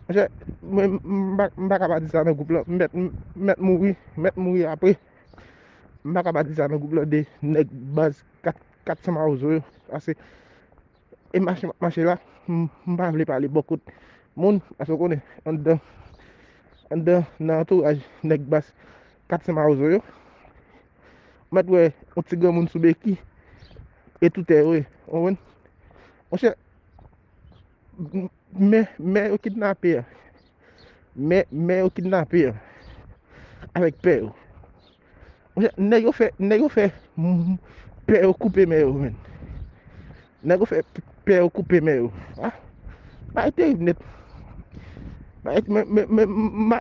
Je m'bak a di sa nan groupe là, met mouri après. M'bak a di sa nan groupe là de nèg base 400 maozo yo. Parce et marché là, m'pa vle parler beaucoup moun parce qu'on est en dedans dans entourage nèg base 400 maozo yo. Met ouais, on ti grand moun sou beki et tout est ouais. On cherche mais au kidnappé. Mais au kidnappé avec père. Nèg yo fait père couper mais men. Nèg yo fait père couper mais ah, pas terrible net. Mais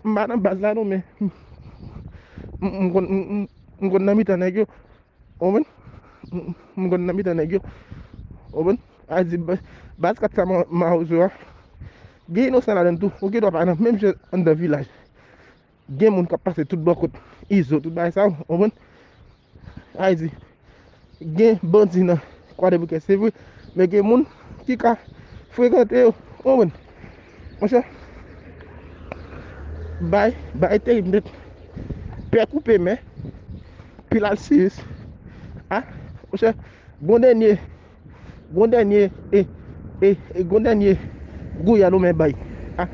madame base là non mais m'gon nan mitan nèg yo. Omen, m'gon nan mitan nèg yo. Omen, a di base 400 ma ozo. Gen innocent là dedans tout. OK doit pas même je en dans village. Gen moun ka passe tout bon côté. Iso tout bay ça. Omen, a di gen bandi nan quoi de bouquet c'est vrai mais gen moun qui ka fréquenter yo. Omen, mon cher, bay terrible net. Père coupé mais puis là le ah, mon cher, bon dernier bon dernier gouya nou men bay. Ah,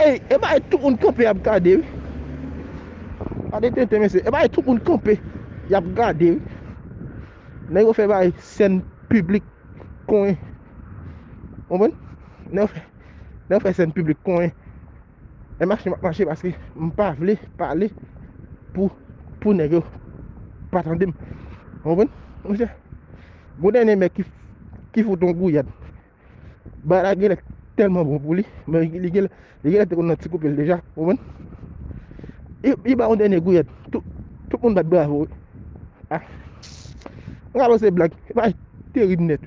e bay tout moun campé ap gade. A de tete men se, e bay tout moun campé y ap gade. Nè yo fait bay scène publique kon. Omen? Nè yo fait scène publique kon. E marché parce que m'pa vle parler pour nèg yo pas tande. Omen? Mon cher, bon dernier mec qui fout ton gouillade. Bah la gueule est tellement bon pour lui. Mais il gueule est qu'on a coupé déjà. Il va on dernier gouillette. Tout le monde bat bravo. Ah, on va c'est blague. Bah terrible net.